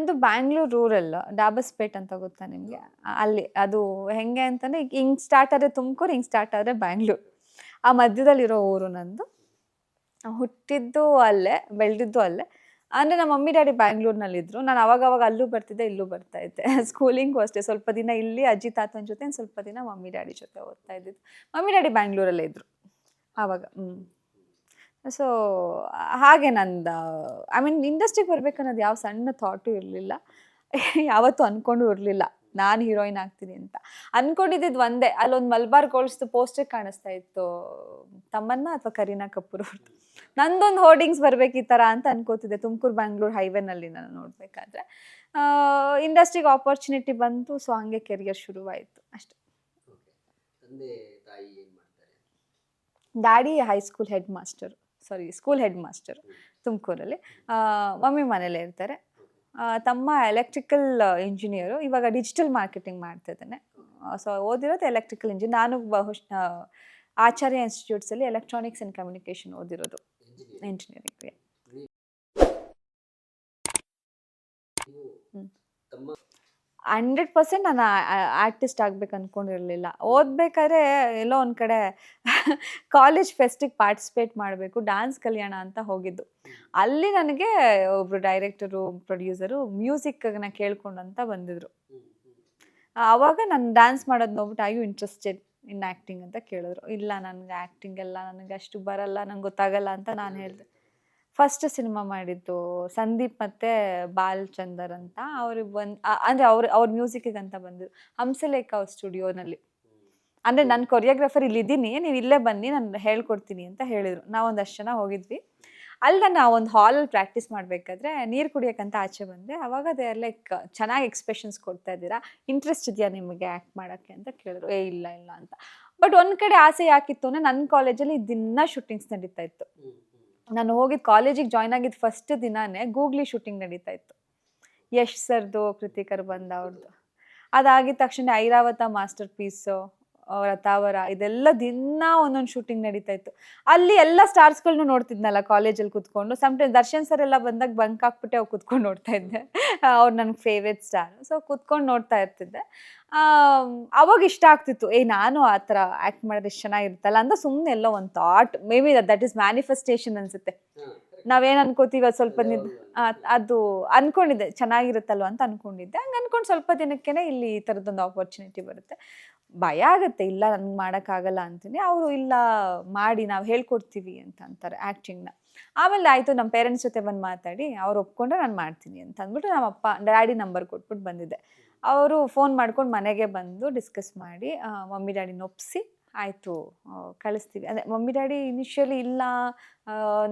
ನಂದು ಬ್ಯಾಂಗ್ಳೂರ್ ರೂರಲ್ ಡಾಬಸ್ಪೇಟ್ ಅಂತ ಗೊತ್ತಾ ನಿಮಗೆ? ಅಲ್ಲಿ ಅದು ಹೆಂಗೆ ಅಂತಂದ್ರೆ ಹಿಂಗ್ ಸ್ಟಾರ್ಟ್ ಆದ್ರೆ ತುಮಕೂರು, ಹಿಂಗ್ ಸ್ಟಾರ್ಟ್ ಆದ್ರೆ ಬ್ಯಾಂಗ್ಳೂರ್. ಆ ಮಧ್ಯದಲ್ಲಿರೋ ಊರು ನಂದು. ಹುಟ್ಟಿದ್ದು ಅಲ್ಲೇ, ಬೆಳೆದಿದ್ದು ಅಲ್ಲೇ. ಅಂದ್ರೆ ನಮ್ಮ ಮಮ್ಮಿ ಡ್ಯಾಡಿ ಬ್ಯಾಂಗ್ಳೂರ್ನಲ್ಲಿದ್ರು. ನಾನು ಅವಾಗವಾಗ ಅಲ್ಲೂ ಬರ್ತಿದ್ದೆ, ಇಲ್ಲೂ ಬರ್ತಾ ಇದ್ದೆ. ಸ್ಕೂಲಿಂಗೂ ಅಷ್ಟೇ ಸ್ವಲ್ಪ ದಿನ ಇಲ್ಲಿ ಅಜ್ಜಿ ತಾತನ ಜೊತೆ, ಸ್ವಲ್ಪ ದಿನ ಮಮ್ಮಿ ಡ್ಯಾಡಿ ಜೊತೆ ಓದ್ತಾ ಇದ್ದಿದ್ದು. ಮಮ್ಮಿ ಡ್ಯಾಡಿ ಬ್ಯಾಂಗ್ಳೂರಲ್ಲೇ ಇದ್ರು ಆವಾಗ. ಸೊ ಹಾಗೆ ನಂದು ಐ ಮೀನ್ ಇಂಡಸ್ಟ್ರಿಗೆ ಬರ್ಬೇಕನ್ನೋದು ಯಾವ ಸಣ್ಣ ಥಾಟು ಇರಲಿಲ್ಲ. ಯಾವತ್ತೂ ಅಂದ್ಕೊಂಡು ಇರಲಿಲ್ಲ ನಾನು ಹೀರೋಯಿನ್ ಆಗ್ತೀನಿ ಅಂತ. ಅಂದ್ಕೊಂಡಿದ್ದು ಒಂದೇ, ಅಲ್ಲೊಂದು ಮಲ್ಬಾರ್ ಗೋಲ್ಡ್ಸ್ದು ಪೋಸ್ಟರ್ ಕಾಣಿಸ್ತಾ ಇತ್ತು, ತಮ್ಮನ್ನ ಅಥವಾ ಕರೀನಾ ಕಪೂರ್ ಅವ್ರದ್ದು. ನಂದೊಂದು ಹೋರ್ಡಿಂಗ್ಸ್ ಬರ್ಬೇಕು ಈ ಥರ ಅಂತ ಅನ್ಕೋತಿದ್ದೆ ತುಮಕೂರು ಬ್ಯಾಂಗ್ಳೂರ್ ಹೈವೇನಲ್ಲಿ ನಾನು ನೋಡಬೇಕಾದ್ರೆ. ಇಂಡಸ್ಟ್ರಿಗೆ ಆಪರ್ಚುನಿಟಿ ಬಂತು, ಸೊ ಹಂಗೆ ಕೆರಿಯರ್ ಶುರುವಾಯಿತು ಅಷ್ಟೆ. Daddy high school head master, school head master ತುಮಕೂರಲ್ಲಿ. ಮಮ್ಮಿ ಮನೇಲೇ ಇರ್ತಾರೆ. ತಮ್ಮ ಎಲೆಕ್ಟ್ರಿಕಲ್ ಇಂಜಿನಿಯರು, ಇವಾಗ ಡಿಜಿಟಲ್ ಮಾರ್ಕೆಟಿಂಗ್ ಮಾಡ್ತಾ ಇದ್ದಾನೆ. ಸೊ ಓದಿರೋದು ಎಲೆಕ್ಟ್ರಿಕಲ್ ಇಂಜಿನಿಯರ್. ನಾನು ಆಚಾರ್ಯ ಇನ್ಸ್ಟಿಟ್ಯೂಟ್ಸಲ್ಲಿ ಎಲೆಕ್ಟ್ರಾನಿಕ್ಸ್ ಆ್ಯಂಡ್ ಕಮ್ಯುನಿಕೇಷನ್ ಓದಿರೋದು, ಇಂಜಿನಿಯರಿಂಗ್. 100% ನಾನು ಆರ್ಟಿಸ್ಟ್ ಆಗ್ಬೇಕು ಅನ್ಕೊಂಡಿರಲಿಲ್ಲ. ಓದಬೇಕಾದ್ರೆ ಎಲ್ಲೋ ಒಂದು ಕಡೆ ಕಾಲೇಜ್ ಫೆಸ್ಟಿಗೆ ಪಾರ್ಟಿಸಿಪೇಟ್ ಮಾಡಬೇಕು, ಡ್ಯಾನ್ಸ್ ಕಲಿಯೋಣ ಅಂತ ಹೋಗಿದ್ದು. ಅಲ್ಲಿ ನನಗೆ ಒಬ್ಬರು ಡೈರೆಕ್ಟರು, ಪ್ರೊಡ್ಯೂಸರು ಮ್ಯೂಸಿಕ್ನ ಕೇಳ್ಕೊಂಡು ಅಂತ ಬಂದಿದ್ರು. ಆವಾಗ ನಾನು ಡ್ಯಾನ್ಸ್ ಮಾಡೋದು ನೋಡ್ಬಿಟ್ಟು I you interested in acting ಅಂತ ಕೇಳಿದ್ರು. ಇಲ್ಲ, ನನಗೆ ಆ್ಯಕ್ಟಿಂಗ್ ಎಲ್ಲ ನನಗೆ ಅಷ್ಟು ಬರಲ್ಲ, ನಂಗೆ ಗೊತ್ತಾಗಲ್ಲ ಅಂತ ನಾನು ಹೇಳಿದೆ. ಫಸ್ಟ್ ಸಿನಿಮಾ ಮಾಡಿದ್ದು ಸಂದೀಪ್ ಮತ್ತು ಬಾಲ್ಚಂದರ್ ಅಂತ. ಅವ್ರಿಗೆ ಅಂದರೆ ಅವ್ರ ಮ್ಯೂಸಿಕ್ಕಿಗೆ ಅಂತ ಬಂದಿದ್ರು ಹಂಸಲೇಖ ಅವ್ರ ಸ್ಟುಡಿಯೋನಲ್ಲಿ. ಅಂದರೆ ನನ್ನ ಕೊರಿಯೋಗ್ರಾಫರ್ ಇಲ್ಲಿದ್ದೀನಿ, ನೀವು ಇಲ್ಲೇ ಬನ್ನಿ, ನಾನು ಹೇಳ್ಕೊಡ್ತೀನಿ ಅಂತ ಹೇಳಿದರು. ನಾವು ಒಂದಷ್ಟು ಜನ ಹೋಗಿದ್ವಿ. ಅಲ್ಲಿ ನಾನು ಒಂದು ಹಾಲಲ್ಲಿ ಪ್ರಾಕ್ಟೀಸ್ ಮಾಡಬೇಕಾದ್ರೆ ನೀರು ಕುಡಿಯೋಕ್ಕಂತ ಆಚೆ ಬಂದೆ. ಆವಾಗ ದೇ ಆರ್ ಲೈಕ್, ಚೆನ್ನಾಗಿ ಎಕ್ಸ್ಪ್ರೆಷನ್ಸ್ ಕೊಡ್ತಾ ಇದ್ದೀರಾ, ಇಂಟ್ರೆಸ್ಟ್ ಇದೆಯಾ ನಿಮಗೆ ಆ್ಯಕ್ಟ್ ಮಾಡೋಕ್ಕೆ ಅಂತ ಕೇಳಿದ್ರು. ಇಲ್ಲ ಇಲ್ಲ ಅಂತ. ಬಟ್ ಒಂದು ಕಡೆ ಆಸೆ ಯಾಕಿತ್ತು ಅಂದರೆ ನನ್ನ ಕಾಲೇಜಲ್ಲಿ ದಿನ ಶೂಟಿಂಗ್ಸ್ ನಡೀತಾ ಇತ್ತು. ನಾನು ಹೋಗಿದ್ದು ಕಾಲೇಜಿಗೆ ಜಾಯ್ನ್ ಆಗಿದ್ದು ಫಸ್ಟ್ ದಿನಾನೇ ಗೂಗ್ಲಿ ಶೂಟಿಂಗ್ ನಡೀತಾ ಇತ್ತು, ಯಶ್ ಸರ್ದು, ಕೃತಿಕರ್ ಬಂದ ಅವ್ರದ್ದು. ಅದಾಗಿದ ತಕ್ಷಣ ಐರಾವತ ಮಾಸ್ಟರ್ ಪೀಸು, ರಥಾವರ, ಇದೆಲ್ಲ ದಿನ ಒಂದೊಂದು ಶೂಟಿಂಗ್ ನಡೀತಾ ಇತ್ತು. ಅಲ್ಲಿ ಎಲ್ಲ ಸ್ಟಾರ್ಸ್ಗಳನ್ನೂ ನೋಡ್ತಿದ್ನಲ್ಲ ಕಾಲೇಜಲ್ಲಿ ಕೂತ್ಕೊಂಡು. ಸಮ್ಟೈಮ್ ದರ್ಶನ್ ಸರ್ ಎಲ್ಲ ಬಂದಾಗ ಬಂಕ್ ಹಾಕ್ಬಿಟ್ಟೆ ಅವ್ರು ಕೂತ್ಕೊಂಡು ನೋಡ್ತಾ ಇದ್ದೆ. ಅವ್ರು ನನಗೆ ಫೇವ್ರೇಟ್ ಸ್ಟಾರ್. ಸೊ ಕೂತ್ಕೊಂಡು ನೋಡ್ತಾ ಇರ್ತಿದ್ದೆ. ಅವಾಗ ಇಷ್ಟ ಆಗ್ತಿತ್ತು, ನಾನು ಆ ಥರ ಆ್ಯಕ್ಟ್ ಮಾಡಿದ್ರೆ ಎಷ್ಟು ಚೆನ್ನಾಗಿರುತ್ತಲ್ಲ ಅಂತ ಸುಮ್ಮನೆ ಎಲ್ಲೋ ಒಂದು thought, may be that is manifestation ಅನಿಸುತ್ತೆ. ನಾವೇನು ಅನ್ಕೋತೀವಿ ಅದು ಸ್ವಲ್ಪ ಅದು ಅಂದ್ಕೊಂಡಿದ್ದೆ ಚೆನ್ನಾಗಿರುತ್ತಲ್ವ ಅಂತ ಅಂದ್ಕೊಂಡಿದ್ದೆ. ಹಂಗೆ ಅಂದ್ಕೊಂಡು ಸ್ವಲ್ಪ ದಿನಕ್ಕೇ ಇಲ್ಲಿ ಈ ಥರದ್ದೊಂದು ಆಪರ್ಚುನಿಟಿ ಬರುತ್ತೆ. ಭಯ ಆಗುತ್ತೆ, ಇಲ್ಲ ನನಗೆ ಮಾಡೋಕ್ಕಾಗಲ್ಲ ಅಂತೀನಿ. ಅವರು ಇಲ್ಲ ಮಾಡಿ, ನಾವು ಹೇಳ್ಕೊಡ್ತೀವಿ ಅಂತ ಅಂತಾರೆ ಆ್ಯಕ್ಟಿಂಗ್ನ. ಆಮೇಲೆ ಆಯಿತು, ನಮ್ಮ ಪೇರೆಂಟ್ಸ್ ಜೊತೆ ಬಂದು ಮಾತಾಡಿ ಅವ್ರು ಒಪ್ಕೊಂಡ್ರೆ ನಾನು ಮಾಡ್ತೀನಿ ಅಂತ ಅಂದ್ಬಿಟ್ಟು ನಮ್ಮ ಅಪ್ಪ ಡ್ಯಾಡಿ ನಂಬರ್ ಕೊಟ್ಬಿಟ್ಟು ಬಂದಿದ್ದೆ. ಅವರು ಫೋನ್ ಮಾಡ್ಕೊಂಡು ಮನೆಗೆ ಬಂದು ಡಿಸ್ಕಸ್ ಮಾಡಿ ಮಮ್ಮಿ ಡ್ಯಾಡಿನ ಒಪ್ಪಿಸಿ ಆಯಿತು ಕಳಿಸ್ತೀವಿ. ಅದೇ ಮಮ್ಮಿ ಡ್ಯಾಡಿ ಇನಿಷಿಯಲಿ ಇಲ್ಲ,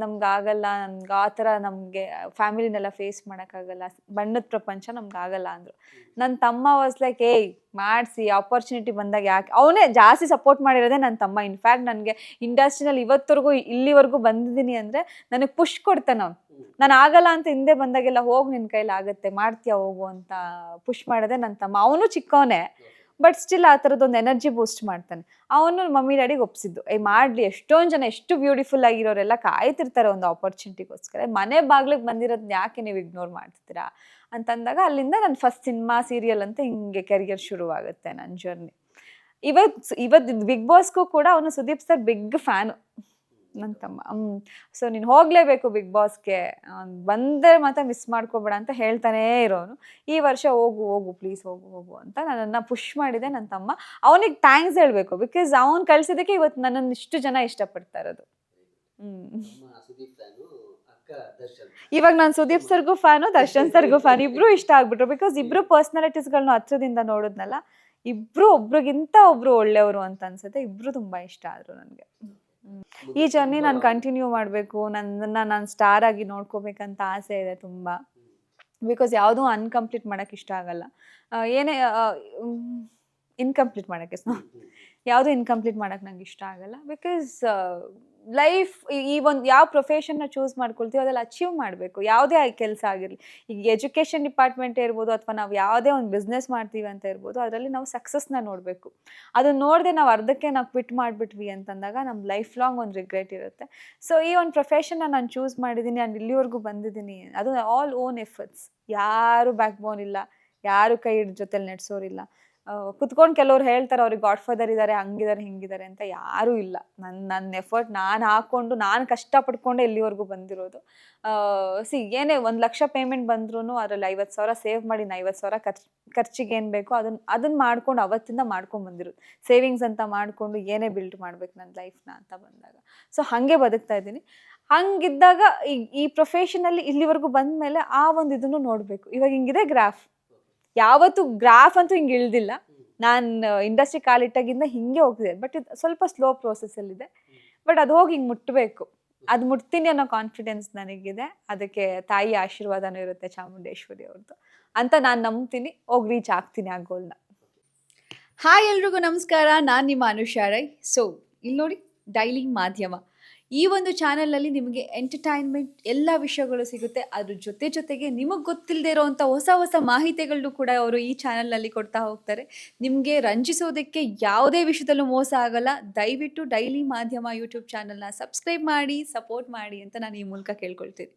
ನಮ್ಗೆ ಆಗಲ್ಲ, ನಮ್ಗೆ ಆ ಥರ ನಮಗೆ ಫ್ಯಾಮಿಲಿನೆಲ್ಲ ಫೇಸ್ ಮಾಡೋಕ್ಕಾಗಲ್ಲ, ಬಣ್ಣದ ಪ್ರಪಂಚ ನಮ್ಗೆ ಆಗಲ್ಲ ಅಂದರು. ನನ್ನ ತಮ್ಮ ವಾಸ್ ಲೈಕ್, ಏಯ್ ಮಾಡಿಸಿ, ಆಪರ್ಚುನಿಟಿ ಬಂದಾಗ ಯಾಕೆ. ಅವನೇ ಜಾಸ್ತಿ ಸಪೋರ್ಟ್ ಮಾಡಿರೋದೇ ನನ್ನ ತಮ್ಮ. ಇನ್ಫ್ಯಾಕ್ಟ್ ನನಗೆ ಇಂಡಸ್ಟ್ರಿನಲ್ಲಿ ಇವತ್ತವರೆಗೂ ಇಲ್ಲಿವರೆಗೂ ಬಂದಿದ್ದೀನಿ ಅಂದರೆ ನನಗೆ ಪುಷ್ ಕೊಡ್ತಾನೆ ಅವ್ನು. ನಾನು ಆಗಲ್ಲ ಅಂತ ಹಿಂದೆ ಬಂದಾಗೆಲ್ಲ, ಹೋಗಿ ನಿನ್ನ ಕೈಲಿ ಆಗುತ್ತೆ, ಮಾಡ್ತೀಯ ಹೋಗು ಅಂತ ಪುಷ್ ಮಾಡೋದೇ ನನ್ನ ತಮ್ಮ. ಅವನು ಚಿಕ್ಕವನೇ, ಬಟ್ ಸ್ಟಿಲ್ ಆ ಥರದ್ದೊಂದು ಎನರ್ಜಿ ಬೂಸ್ಟ್ ಮಾಡ್ತಾನೆ. ಅವನು ಮಮ್ಮಿ ಡ್ಯಾಡಿಗೆ ಒಪ್ಸಿದ್ದು, ಮಾಡಲಿ, ಎಷ್ಟೊಂದು ಜನ ಎಷ್ಟು ಬ್ಯೂಟಿಫುಲ್ ಆಗಿರೋರೆಲ್ಲ ಕಾಯ್ತಿರ್ತಾರೆ ಒಂದು ಆಪರ್ಚುನಿಟಿಗೋಸ್ಕರ, ಮನೆ ಬಾಗ್ಲಿಗೆ ಬಂದಿರೋದನ್ನ ಯಾಕೆ ನೀವು ಇಗ್ನೋರ್ ಮಾಡ್ತಿದ್ದೀರಾ ಅಂತಂದಾಗ ಅಲ್ಲಿಂದ ನನ್ನ ಫಸ್ಟ್ ಸಿನಿಮಾ, ಸೀರಿಯಲ್ ಅಂತ ಹಿಂಗೆ ಕೆರಿಯರ್ ಶುರುವಾಗುತ್ತೆ ನನ್ನ ಜರ್ನಿ. ಇವತ್ತು ಬಿಗ್ ಬಾಸ್ಗೂ ಕೂಡ ಅವನು ಸುದೀಪ್ ಸರ್ ಬಿಗ್ ಫ್ಯಾನು ನನ್ನ ತಮ್ಮ. ಸೊ ನೀನು ಹೋಗಲೇಬೇಕು ಬಿಗ್ ಬಾಸ್ಗೆ, ಬಂದರೆ ಮಾತ್ರ ಮಿಸ್ ಮಾಡ್ಕೋಬೇಡ ಅಂತ ಹೇಳ್ತಾನೇ ಇರೋನು. ಈ ವರ್ಷ ಹೋಗು ಹೋಗು ಪ್ಲೀಸ್ ಹೋಗು ಅಂತ ನನ್ನನ್ನು ಪುಷ್ ಮಾಡಿದೆ ನನ್ನ ತಮ್ಮ. ಅವನಿಗೆ ಥ್ಯಾಂಕ್ಸ್ ಹೇಳಬೇಕು, ಬಿಕಾಸ್ ಅವ್ನು ಕಳಿಸಿದ್ದಕ್ಕೆ ಇವತ್ತು ನನ್ನನ್ನು ಇಷ್ಟು ಜನ ಇಷ್ಟಪಡ್ತಾ ಇರೋದು. ಇವಾಗ ನಾನು ಸುದೀಪ್ ಸರ್ಗೂ ಫ್ಯಾನು, ದರ್ಶನ್ ಸರ್ಗೂ ಫ್ಯಾನ್. ಇಬ್ರು ಇಷ್ಟ ಆಗ್ಬಿಟ್ರು, ಬಿಕಾಸ್ ಇಬ್ರು ಪರ್ಸ್ನಾಲಿಟೀಸ್ಗಳನ್ನ ಹತ್ರದಿಂದ ನೋಡಿದ್ನಲ್ಲ, ಇಬ್ರು ಒಬ್ರಿಗಿಂತ ಒಬ್ರು ಒಳ್ಳೆಯವರು ಅಂತ ಅನ್ಸುತ್ತೆ. ಇಬ್ರು ತುಂಬಾ ಇಷ್ಟ ಆದ್ರು ನನಗೆ. ಈ ಜರ್ನಿ ನಾನು ಕಂಟಿನ್ಯೂ ಮಾಡಬೇಕು, ನನ್ನನ್ನು ನಾನು ಸ್ಟಾರ್ ಆಗಿ ನೋಡ್ಕೋಬೇಕಂತ ಆಸೆ ಇದೆ ತುಂಬ. ಬಿಕಾಸ್ ಯಾವುದೂ ಅನ್ಕಂಪ್ಲೀಟ್ ಮಾಡೋಕ್ಕೆ ಇಷ್ಟ ಆಗಲ್ಲ. ಏನೇ ಇನ್‌ಕಂಪ್ಲೀಟ್ ಮಾಡೋಕ್ಕೆ ಯಾವುದು ಇನ್‌ಕಂಪ್ಲೀಟ್ ಮಾಡೋಕ್ಕೆ ನಂಗೆ ಇಷ್ಟ ಆಗಲ್ಲ. ಬಿಕಾಸ್ ಲೈಫ್ ಈ ಒಂದು ಯಾವ ಪ್ರೊಫೆಷನ್ನ ಚೂಸ್ ಮಾಡ್ಕೊಳ್ತೀವಿ ಅದ್ರಲ್ಲಿ ಅಚೀವ್ ಮಾಡಬೇಕು. ಯಾವುದೇ ಕೆಲಸ ಆಗಿರಲಿ. ಈಗ ಎಜುಕೇಷನ್ ಡಿಪಾರ್ಟ್ಮೆಂಟೇ ಇರ್ಬೋದು ಅಥವಾ ನಾವು ಯಾವುದೇ ಒಂದು ಬಿಸ್ನೆಸ್ ಮಾಡ್ತೀವಿ ಅಂತ ಇರ್ಬೋದು, ಅದರಲ್ಲಿ ನಾವು ಸಕ್ಸಸ್‌ನ ನೋಡಬೇಕು. ಅದನ್ನ ನೋಡದೆ ನಾವು ಅರ್ಧಕ್ಕೆ ನಾವು ಕ್ವಿಟ್ ಮಾಡಿಬಿಟ್ವಿ ಅಂತಂದಾಗ ನಮ್ಮ ಲೈಫ್ ಲಾಂಗ್ ಒಂದು ರಿಗ್ರೆಟ್ ಇರುತ್ತೆ. ಸೊ ಈ ಒಂದು ಪ್ರೊಫೆಷನ್ನ ನಾನು ಚೂಸ್ ಮಾಡಿದ್ದೀನಿ, ನಾನು ಇಲ್ಲಿವರೆಗೂ ಬಂದಿದ್ದೀನಿ. ಅದು ಆಲ್ ಓನ್ ಎಫರ್ಟ್ಸ್. ಯಾರು ಬ್ಯಾಕ್ ಬೋನ್ ಇಲ್ಲ, ಯಾರು ಕೈ ಹಿಡ್ದು ಜೊತೆಲಿ ನಡೆಸೋರಿಲ್ಲ. ಕುತ್ಕೊಂಡು ಕೆಲವ್ರು ಹೇಳ್ತಾರೆ ಅವ್ರಿಗೆ ಗಾಡ್ ಫಾದರ್ ಇದ್ದಾರೆ, ಹಂಗಿದ್ದಾರೆ ಹಿಂಗಿದ್ದಾರೆ ಅಂತ. ಯಾರೂ ಇಲ್ಲ. ನನ್ನ ಎಫರ್ಟ್ ನಾನು ಹಾಕ್ಕೊಂಡು ನಾನು ಕಷ್ಟಪಟ್ಕೊಂಡೆ ಇಲ್ಲಿವರೆಗೂ ಬಂದಿರೋದು. ಏನೇ 1,00,000 ಪೇಮೆಂಟ್ ಬಂದ್ರೂ ಅದರಲ್ಲಿ 50,000 ಸೇವ್ ಮಾಡಿ 50,000 ಖರ್ಚಿಗೆ ಏನು ಬೇಕೋ ಅದನ್ನ ಮಾಡ್ಕೊಂಡು ಅವತ್ತಿಂದ ಮಾಡ್ಕೊಂಡು ಬಂದಿರೋದು. ಸೇವಿಂಗ್ಸ್ ಅಂತ ಮಾಡಿಕೊಂಡು ಏನೇ ಬಿಲ್ಡ್ ಮಾಡ್ಬೇಕು ನನ್ನ ಲೈಫ್ನ ಅಂತ ಬಂದಾಗ. ಸೊ ಹಾಗೆ ಬದುಕ್ತಾ ಇದ್ದೀನಿ. ಹಂಗಿದ್ದಾಗ ಈ ಪ್ರೊಫೆಷನಲ್ಲಿ ಇಲ್ಲಿವರೆಗೂ ಬಂದ ಮೇಲೆ ಆ ಒಂದು ಇದನ್ನು ನೋಡಬೇಕು. ಇವಾಗ ಹಿಂಗಿದೆ ಗ್ರಾಫ್. ಯಾವತ್ತು ಗ್ರಾಫ್ ಅಂತೂ ಹಿಂಗೆ ಇಳ್ದಿಲ್ಲ. ನಾನು ಇಂಡಸ್ಟ್ರಿ ಕಾಲಿಟ್ಟಾಗಿಂದ ಹಿಂಗೆ ಹೋಗ್ತಿದೆ. ಬಟ್ ಇದು ಸ್ವಲ್ಪ ಸ್ಲೋ ಪ್ರೋಸೆಸ್ಸಲ್ಲಿದೆ. ಬಟ್ ಅದು ಹೋಗಿ ಹಿಂಗೆ ಮುಟ್ಟಬೇಕು. ಅದು ಮುಟ್ತೀನಿ ಅನ್ನೋ ಕಾನ್ಫಿಡೆನ್ಸ್ ನನಗಿದೆ. ಅದಕ್ಕೆ ತಾಯಿ ಆಶೀರ್ವಾದನೂ ಇರುತ್ತೆ, ಚಾಮುಂಡೇಶ್ವರಿ ಅವ್ರದ್ದು ಅಂತ ನಾನು ನಂಬ್ತೀನಿ. ಹೋಗಿ ರೀಚ್ ಆಗ್ತೀನಿ ಆ ಗೋಲ್ನ. ಹಾಯ್ ಎಲ್ರಿಗೂ ನಮಸ್ಕಾರ. ನಾನು ನಿಮ್ಮ ಅನುಷಾ ರೈ. ಸೊ ಇಲ್ಲಿ ನೋಡಿ, ಡೈಲಿ ಮಾಧ್ಯಮ ಈ ಒಂದು ಚಾನಲಲ್ಲಿ ನಿಮಗೆ ಎಂಟರ್ಟೈನ್ಮೆಂಟ್ ಎಲ್ಲ ವಿಷಯಗಳು ಸಿಗುತ್ತೆ. ಅದ್ರ ಜೊತೆಗೆ ನಿಮಗೆ ಗೊತ್ತಿಲ್ಲದೆ ಇರೋವಂಥ ಹೊಸ ಮಾಹಿತಿಗಳನ್ನು ಕೂಡ ಅವರು ಈ ಚಾನಲಲ್ಲಿ ಕೊಡ್ತಾ ಹೋಗ್ತಾರೆ. ನಿಮಗೆ ರಂಜಿಸೋದಕ್ಕೆ ಯಾವುದೇ ವಿಷಯದಲ್ಲೂ ಮೋಸ ಆಗಲ್ಲ. ದಯವಿಟ್ಟು ಡೈಲಿ ಮಾಧ್ಯಮ ಯೂಟ್ಯೂಬ್ ಚಾನಲ್ನ ಸಬ್ಸ್ಕ್ರೈಬ್ ಮಾಡಿ, ಸಪೋರ್ಟ್ ಮಾಡಿ ಅಂತ ನಾನು ಈ ಮೂಲಕ ಕೇಳ್ಕೊಳ್ತೀನಿ.